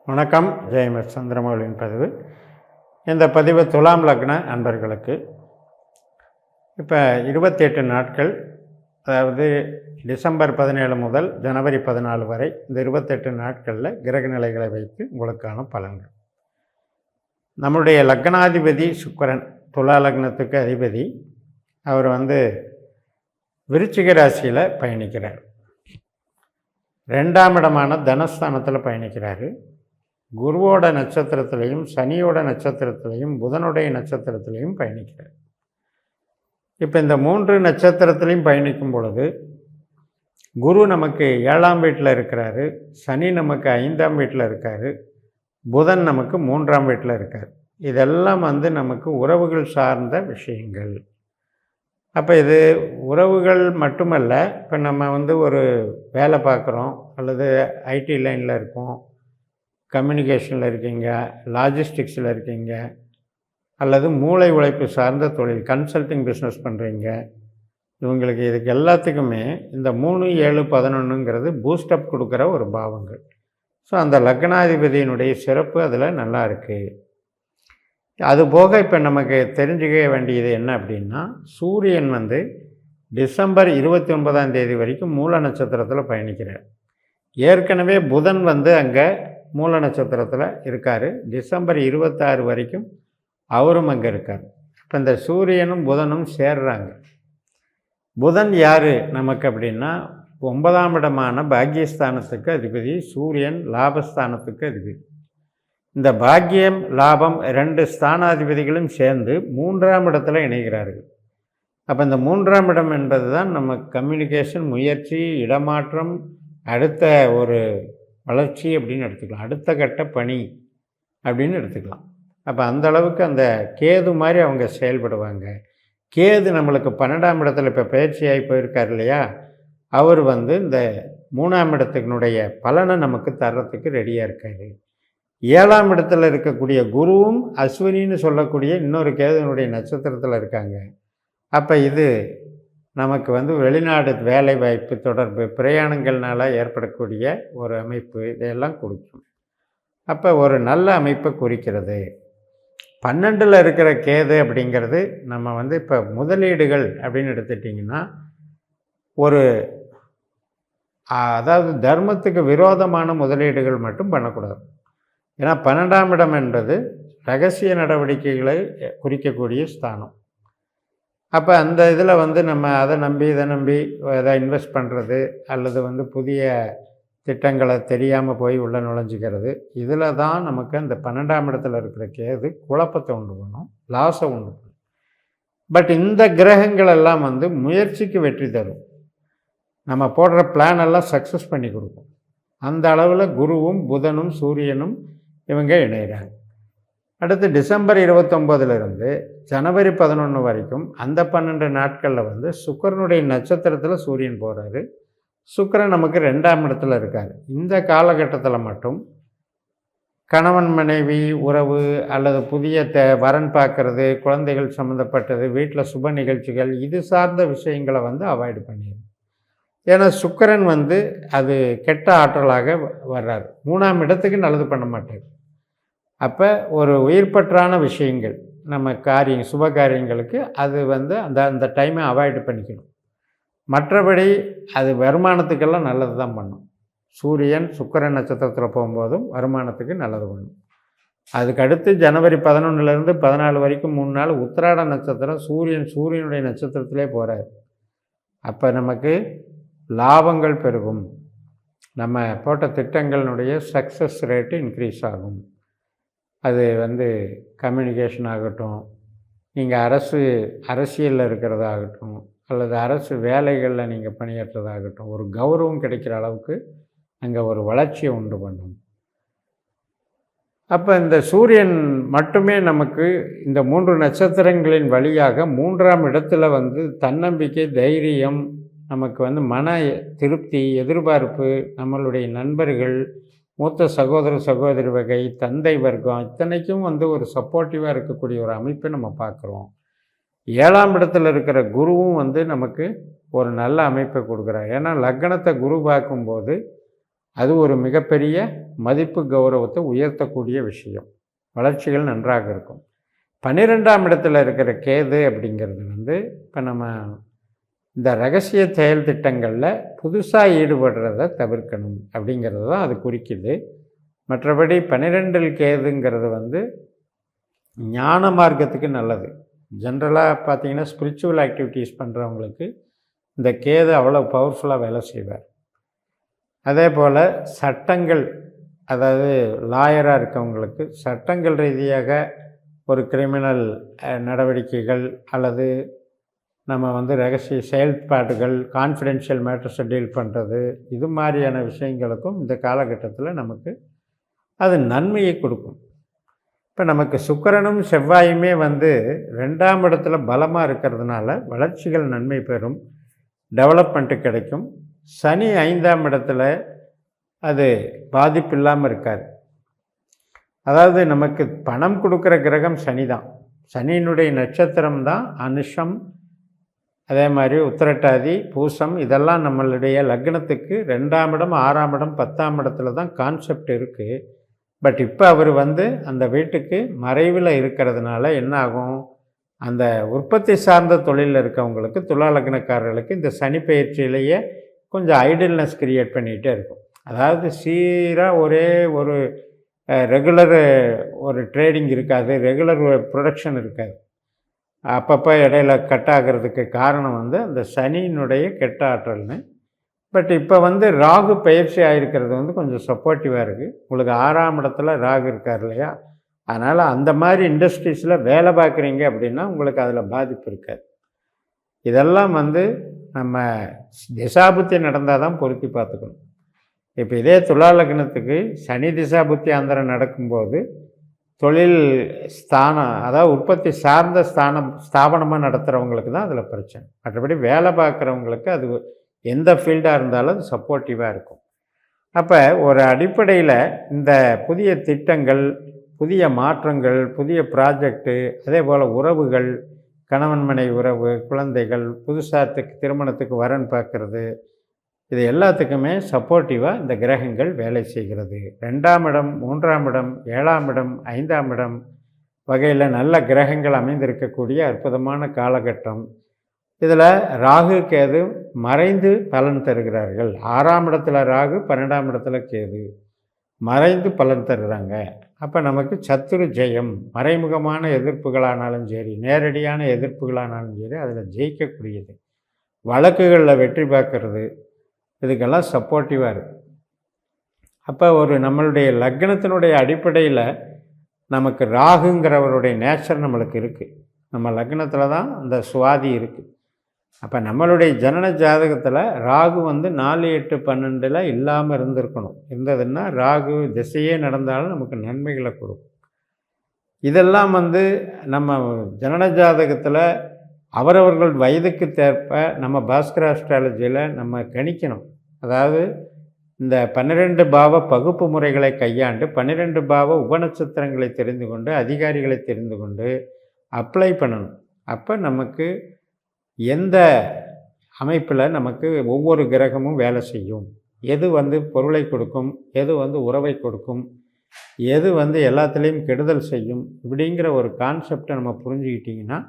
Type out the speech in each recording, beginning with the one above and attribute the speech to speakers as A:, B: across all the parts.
A: வணக்கம். ஜெயமர் சந்திரமௌலியின் பதிவு. இந்த பதிவு துலாம் லக்ன அன்பர்களுக்கு. இப்போ 28 நாட்கள், அதாவது டிசம்பர் 17 முதல் ஜனவரி 14 வரை இந்த 28 நாட்களில் கிரக நிலைகளை வைத்து உங்களுக்கான பலன்கள். நம்முடைய லக்னாதிபதி சுக்கிரன், துலா லக்னத்துக்கு அதிபதி. அவர் விருச்சிக ராசியில் பயணிக்கிறார். 2ஆம் இடமான தனஸ்தானத்தில் பயணிக்கிறார். குருவோட நட்சத்திரத்திலையும் சனியோட நட்சத்திரத்திலையும் புதனுடைய நட்சத்திரத்திலையும் பயணிக்கிறார். இப்போ இந்த 3 நட்சத்திரத்திலையும் பயணிக்கும் பொழுது குரு நமக்கு 7ஆம் வீட்டில் இருக்கிறாரு, சனி நமக்கு 5ஆம் வீட்டில் இருக்கார், புதன் நமக்கு 3ஆம் வீட்டில் இருக்கார். இதெல்லாம் நமக்கு உறவுகள் சார்ந்த விஷயங்கள். அப்போ இது உறவுகள் மட்டுமல்ல. இப்போ நம்ம ஒரு வேலை பார்க்குறோம், அல்லது ஐடி லைனில் இருக்கோம், கம்யூனிகேஷனில் இருக்கீங்க, லாஜிஸ்டிக்ஸில் இருக்கீங்க, அல்லது மூளை உழைப்பு சார்ந்த தொழில் கன்சல்டிங் பிஸ்னஸ் பண்ணுறீங்க. இவங்களுக்கு இதுக்கு எல்லாத்துக்குமே இந்த 3, 7, 11ங்கிறது பூஸ்டப் கொடுக்குற ஒரு பாவங்கள். ஸோ அந்த லக்னாதிபதியினுடைய சிறப்பு அதில் நல்லா இருக்குது. அதுபோக இப்போ நமக்கு தெரிஞ்சுக்க வேண்டியது என்ன அப்படின்னா, சூரியன் டிசம்பர் 29ஆம் தேதி வரைக்கும் மூல நட்சத்திரத்தில் பயணிக்கிறார். ஏற்கனவே புதன் அங்கே மூல நட்சத்திரத்தில் இருக்கார். டிசம்பர் 26 வரைக்கும் அவரும் அங்கே இருக்கார். இப்போ இந்த சூரியனும் புதனும் சேர்றாங்க. புதன் யார் நமக்கு அப்படின்னா, 9ஆம் இடமான பாக்கியஸ்தானத்துக்கு அதிபதி. சூரியன் லாபஸ்தானத்துக்கு அதிபதி. இந்த பாக்கியம் லாபம் 2 ஸ்தானாதிபதிகளும் சேர்ந்து 3ஆம் இடத்துல இணைகிறார்கள். அப்போ இந்த 3ஆம் இடம் என்பது தான் நம்ம கம்யூனிகேஷன், முயற்சி, இடமாற்றம், அடுத்த ஒரு வளர்ச்சி அப்படின்னு எடுத்துக்கலாம், அடுத்த கட்ட பணி அப்படின்னு எடுத்துக்கலாம். அப்போ அந்த அளவுக்கு அந்த கேது மாதிரி அவங்க செயல்படுவாங்க. கேது நம்மளுக்கு 12ஆம் இடத்துல இப்போ பயிற்சியாகி போயிருக்கார் இல்லையா, அவர் இந்த 3ஆம் இடத்தினுடைய பலனை நமக்கு தர்றதுக்கு ரெடியாக இருக்காரு. 7ஆம் இடத்துல இருக்கக்கூடிய குருவும் அஸ்வினின்னு சொல்லக்கூடிய இன்னொரு கேதுனுடைய நட்சத்திரத்தில் இருக்காங்க. அப்போ இது நமக்கு வெளிநாடு வேலை வாய்ப்பு, தொடர்பு, பிரயாணங்கள்னால ஏற்படக்கூடிய ஒரு அமைப்பு, இதையெல்லாம் கொடுக்கும். அப்போ ஒரு நல்ல அமைப்பை குறிக்கிறது. 12ல் இருக்கிற கேது அப்படிங்கிறது நம்ம இப்போ முதலீடுகள் அப்படின்னு எடுத்துட்டிங்கன்னா, அதாவது தர்மத்துக்கு விரோதமான முதலீடுகள் மட்டும் பண்ணக்கூடாது. ஏன்னா 12ஆம் இடம் என்பது ரகசிய நடவடிக்கைகளை குறிக்கக்கூடிய ஸ்தானம். அப்போ அந்த இதில் நம்ம அதை நம்பி இதை நம்பி எதாவது இன்வெஸ்ட் பண்ணுறது, அல்லது புதிய திட்டங்களை தெரியாமல் போய் உள்ளே நுழைஞ்சிக்கிறது, இதில் தான் நமக்கு அந்த 12ஆம் இடத்துல இருக்கிற கேது குழப்பத்தை உண்டு பண்ணும், லாஸை உண்டு பண்ணும். பட் இந்த கிரகங்கள் எல்லாம் முயற்சிக்கு வெற்றி தரும். நம்ம போடுற பிளான் எல்லாம் சக்ஸஸ் பண்ணி கொடுக்கும். அந்த அளவில் குருவும் புதனும் சூரியனும் இவங்க இணைகிறாங்க. அடுத்து டிசம்பர் 29லிருந்து ஜனவரி 11 வரைக்கும் அந்த 12 நாட்களில் சுக்கிரனுடைய நட்சத்திரத்தில் சூரியன் போகிறாரு. சுக்கிரன் நமக்கு 2ஆம் இடத்துல இருக்கார். இந்த காலகட்டத்தில் மட்டும் கணவன் மனைவி உறவு, அல்லது புதிய வரன் பார்க்கறது, குழந்தைகள் சம்மந்தப்பட்டது, வீட்டில் சுப நிகழ்ச்சிகள், இது சார்ந்த விஷயங்களை அவாய்டு பண்ணிடும். ஏன்னா சுக்கிரன் அது கெட்ட ஆற்றலாக வர்றார். 3ஆம் இடத்துக்கு நல்லது பண்ண மாட்டார். அப்போ ஒரு உயிர்பற்றான விஷயங்கள், நம்ம சுப காரியங்களுக்கு அது அந்த டைமை அவாய்டு பண்ணிக்கணும். மற்றபடி அது வருமானத்துக்கெல்லாம் நல்லது தான் பண்ணும். சூரியன் சுக்கிரன் நட்சத்திரத்தில் போகும்போதும் வருமானத்துக்கு நல்லது பண்ணும். அதுக்கு அடுத்து ஜனவரி 11லேருந்து 14 வரைக்கும் 3 நாள் உத்திராட நட்சத்திரம், சூரியனுடைய நட்சத்திரத்திலே போகிறார். அப்போ நமக்கு லாபங்கள் பெருகும். நம்ம போட்ட திட்டங்களினுடைய சக்ஸஸ் ரேட்டு இன்க்ரீஸ் ஆகும். அது கம்யூனிகேஷன் ஆகட்டும், நீங்கள் அரசியலில் இருக்கிறதாகட்டும், அல்லது அரசு வேலைகளில் நீங்கள் பணியாற்றுறதாகட்டும், ஒரு கௌரவம் கிடைக்கிற அளவுக்கு அங்கே ஒரு வளர்ச்சியை உண்டு பண்ணும். அப்போ இந்த சூரியன் மட்டுமே நமக்கு இந்த 3 நட்சத்திரங்களின் வழியாக 3ஆம் இடத்துல தன்னம்பிக்கை, தைரியம், நமக்கு மன திருப்தி, எதிர்பார்ப்பு, நம்மளுடைய நண்பர்கள், மூத்த சகோதர சகோதரி வகை, தந்தை வர்க்கம், இத்தனைக்கும் ஒரு சப்போர்ட்டிவாக இருக்கக்கூடிய ஒரு அமைப்பை நம்ம பார்க்குறோம். 7ஆம் இடத்துல இருக்கிற குருவும் நமக்கு ஒரு நல்ல அமைப்பை கொடுக்குறார். ஏன்னா லக்னத்தை குரு பார்க்கும்போது அது ஒரு மிகப்பெரிய மதிப்பு கௌரவத்தை உயர்த்தக்கூடிய விஷயம். வளர்ச்சிகள் நன்றாக இருக்கும். 12ஆம் இடத்துல இருக்கிற கேது அப்படிங்கிறது வந்து இப்போ நம்ம இந்த ரகசிய செயல் திட்டங்களில் புதுசாக ஈடுபடுறத தவிர்க்கணும் அப்படிங்கிறது தான் அது குறிக்குது. மற்றபடி 12இல் கேதுங்கிறது வந்து ஞான மார்க்கத்துக்கு நல்லது. ஜென்ரலாக பார்த்திங்கன்னா ஸ்பிரிச்சுவல் ஆக்டிவிட்டீஸ் பண்ணுறவங்களுக்கு இந்த கேது அவ்வளோ பவர்ஃபுல்லாக வேலை செய்வார். அதே போல் சட்டங்கள், அதாவது லாயராக இருக்கவங்களுக்கு சட்டங்கள் ரீதியாக ஒரு கிரிமினல் நடவடிக்கைகள் அல்லது நம்ம வந்து ரகசிய செயல்பாடுகள், கான்ஃபிடென்ஷியல் மேட்டர்ஸை டீல் பண்ணுறது, இது மாதிரியான விஷயங்களுக்கும் இந்த காலகட்டத்தில் நமக்கு அது நன்மையை கொடுக்கும். இப்போ நமக்கு சுக்கிரனும் செவ்வாயுமே வந்து 2ஆம் இடத்துல பலமாக இருக்கிறதுனால வளர்ச்சிகள் நன்மை பெறும், டெவலப்மெண்ட்டு கிடைக்கும். சனி 5ஆம் இடத்துல அது பாதிப்பு இல்லாமல் இருக்கார். அதாவது நமக்கு பணம் கொடுக்குற கிரகம் சனி தான். சனியினுடைய நட்சத்திரம் தான் அனுஷம், அதே மாதிரி உத்திரட்டாதி, பூசம். இதெல்லாம் நம்மளுடைய லக்னத்துக்கு 2ஆம் இடம், 6ஆம் இடம், 10ஆம் இடத்துல தான் கான்செப்ட் இருக்குது. பட் இப்போ அவர் வந்து அந்த வீட்டுக்கு மறைவில் இருக்கிறதுனால என்ன ஆகும், அந்த உற்பத்தி சார்ந்த தொழிலில் இருக்கவங்களுக்கு, துலா லக்னக்காரர்களுக்கு இந்த சனி பயிற்சியிலேயே கொஞ்சம் ஐடில்னஸ் கிரியேட் பண்ணிகிட்டே இருக்கும். அதாவது சீராக ஒரே ஒரு ரெகுலர் ஒரு ட்ரேடிங் இருக்காது, ரெகுலர் ப்ரொடக்ஷன் இருக்காது. அப்பப்போ இடையில கட் ஆகிறதுக்கு காரணம் வந்து அந்த சனியினுடைய கெட்ட ஆற்றல்னு. பட் இப்போ வந்து ராகு பயிற்சி ஆகிருக்கிறது வந்து கொஞ்சம் சப்போர்ட்டிவாக இருக்குது. உங்களுக்கு 6ஆம் இடத்துல ராகு இருக்கார் இல்லையா, அதனால் அந்த மாதிரி இண்டஸ்ட்ரீஸில் வேலை பார்க்குறீங்க அப்படின்னா உங்களுக்கு அதில் பாதிப்பு இருக்காது. இதெல்லாம் வந்து நம்ம திசாபுத்தி நடந்தால் தான் பொருத்தி பார்த்துக்கணும். இப்போ இதே துலா லக்னத்துக்கு சனி திசாபுத்தி அந்தரம் நடக்கும்போது தொழில் ஸ்தானம், அதாவது உற்பத்தி சார்ந்த ஸ்தாபனமாக நடத்துகிறவங்களுக்கு தான் அதில் பிரச்சனை. மற்றபடி வேலை பார்க்குறவங்களுக்கு அது எந்த ஃபீல்டாக இருந்தாலும் அது சப்போர்ட்டிவாக இருக்கும். அப்போ ஒரு அடிப்படையில் இந்த புதிய திட்டங்கள், புதிய மாற்றங்கள், புதிய ப்ராஜெக்டு, அதே போல் உறவுகள், கணவன் மனைவி உறவு, குழந்தைகள், புதுசாக திருமணத்துக்கு வரன் பார்க்குறது, இது எல்லாத்துக்குமே சப்போர்ட்டிவாக இந்த கிரகங்கள் வேலை செய்கிறது. 2ஆம் இடம், 3ஆம் இடம், 7ஆம் இடம், 5ஆம் இடம் வகையில் நல்ல கிரகங்கள் அமைந்திருக்கக்கூடிய அற்புதமான காலகட்டம். இதில் ராகு கேது மறைந்து பலன் தருகிறார்கள். 6ஆம் இடத்துல ராகு, 12ஆம் இடத்துல கேது மறைந்து பலன் தருகிறாங்க. அப்போ நமக்கு சத்துரு ஜெயம், மறைமுகமான எதிர்ப்புகளானாலும் சரி, நேரடியான எதிர்ப்புகளானாலும் சரி, அதில் ஜெயிக்கக்கூடியது, வழக்குகளில் வெற்றி பார்க்கறது, இதுக்கெல்லாம் சப்போர்ட்டிவாக இருக்குது. அப்போ ஒரு நம்மளுடைய லக்னத்தினுடைய அடிப்படையில் நமக்கு ராகுங்கிறவருடைய நேச்சர் நம்மளுக்கு இருக்குது. நம்ம லக்னத்தில் தான் அந்த சுவாதி இருக்குது. அப்போ நம்மளுடைய ஜனன ஜாதகத்தில் ராகு வந்து 4, 8, 12 இல்லாமல் இருந்திருக்கணும். இருந்ததுன்னா ராகு திசையே நடந்தாலும் நமக்கு நன்மைகளை கொடுக்கும். இதெல்லாம் வந்து நம்ம ஜனன ஜாதகத்தில் அவரவர்கள் வயதுக்கு தேர்ப்ப நம்ம பாஸ்கர் ஆஸ்ட்ராலஜியில் நம்ம கணிக்கணும். அதாவது இந்த 12 பாவ பகுப்பு முறைகளை கையாண்டு 12 பாவ உபநட்சத்திரங்களை தெரிந்து கொண்டு அதிகாரிகளை தெரிந்து கொண்டு அப்ளை பண்ணணும். அப்போ நமக்கு எந்த அமைப்பில் நமக்கு ஒவ்வொரு கிரகமும் வேலை செய்யும், எது வந்து பொருளை கொடுக்கும், எது வந்து உறவை கொடுக்கும், எது வந்து எல்லாத்துலேயும் கெடுதல் செய்யும், இப்படிங்கிற ஒரு கான்செப்டை நம்ம புரிஞ்சுக்கிட்டிங்கன்னா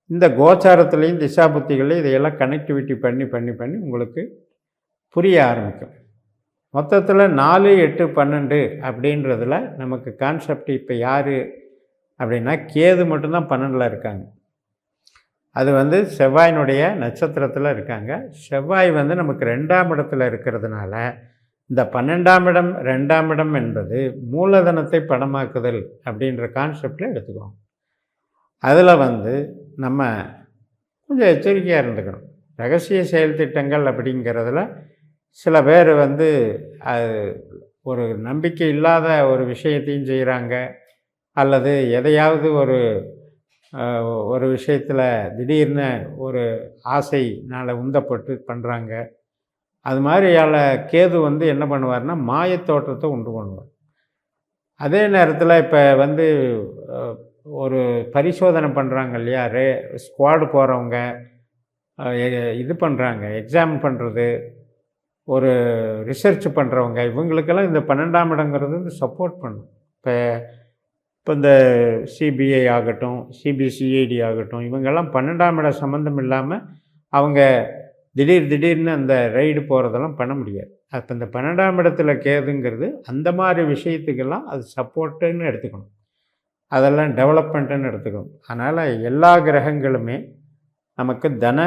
A: இந்த கோச்சாரத்துலேயும் திசாபுத்திகளையும் இதையெல்லாம் கனெக்டிவிட்டி பண்ணி பண்ணி பண்ணி உங்களுக்கு புரிய ஆரம்பிக்கும். மொத்தத்தில் 4, 8, 12 அப்படின்றதில் நமக்கு கான்செப்ட் இப்போ யார் அப்படின்னா கேது மட்டும்தான் 12ல் இருக்காங்க. அது வந்து செவ்வாயினுடைய நட்சத்திரத்தில் இருக்காங்க. செவ்வாய் வந்து நமக்கு 2ஆம் இடத்துல இருக்கிறதுனால இந்த 12ஆம் இடம் 2ஆம் இடம் என்பது மூலதனத்தை பணமாக்குதல் அப்படின்ற கான்செப்டில் எடுத்துக்குவோம். அதில் வந்து நம்ம கொஞ்சம் எச்சரிக்கையாக இருந்துக்கணும். ரகசிய செயல் திட்டங்கள் அப்படிங்கிறதுல சில பேர் வந்து ஒரு நம்பிக்கை இல்லாத ஒரு விஷயத்தையும் செய்கிறாங்க, அல்லது எதையாவது ஒரு விஷயத்தில் திடீர்னு ஒரு ஆசைனால் உந்தப்பட்டு பண்ணுறாங்க. அது மாதிரியால் கேது வந்து என்ன பண்ணுவார்னா மாயத்தோற்றத்தை உண்டு பண்ணுவார். அதே நேரத்தில் இப்போ வந்து ஒரு பரிசோதனை பண்ணுறாங்க இல்லையா, ஸ்குவாடு போகிறவங்க இது பண்ணுறாங்க, எக்ஸாம் பண்ணுறது, ஒரு ரிசர்ச் பண்ணுறவங்க இவங்களுக்கெல்லாம் இந்த 12ஆம் இடங்கிறது வந்து சப்போர்ட் பண்ணும். இப்போ இந்த சிபிஐ ஆகட்டும், சிபிசிஐடி ஆகட்டும், இவங்கெல்லாம் 12ஆம் இடம் சம்மந்தம் இல்லாமல் அவங்க திடீர்னு அந்த ரைடு போகிறதெல்லாம் பண்ண முடியாது. அப்போ இந்த 12ஆம் இடத்துல கேதுங்கிறது அந்த மாதிரி விஷயத்துக்கெல்லாம் அது சப்போர்ட்டுன்னு எடுத்துக்கணும். அதெல்லாம் டெவலப்மெண்ட்டுன்னு எடுத்துக்கணும். அதனால் எல்லா கிரகங்களுமே நமக்கு தன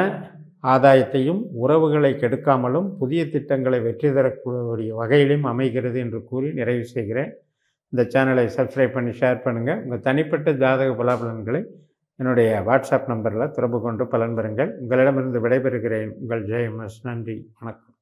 A: ஆதாயத்தையும் உறவுகளை கெடுக்காமலும் புதிய திட்டங்களை வெற்றி தரக்கூடிய வகையிலும் அமைகிறது என்று கூறி நிறைவு செய்கிறேன். இந்த சேனலை சப்ஸ்கிரைப் பண்ணி ஷேர் பண்ணுங்கள். உங்கள் தனிப்பட்ட ஜாதக பலாபலன்களை என்னுடைய வாட்ஸ்அப் நம்பரில் தொடர்பு கொண்டு பலன் பெறுங்கள். உங்களிடமிருந்து விடைபெறுகிறேன். உங்கள் ஜெயம்எஸ். நன்றி, வணக்கம்.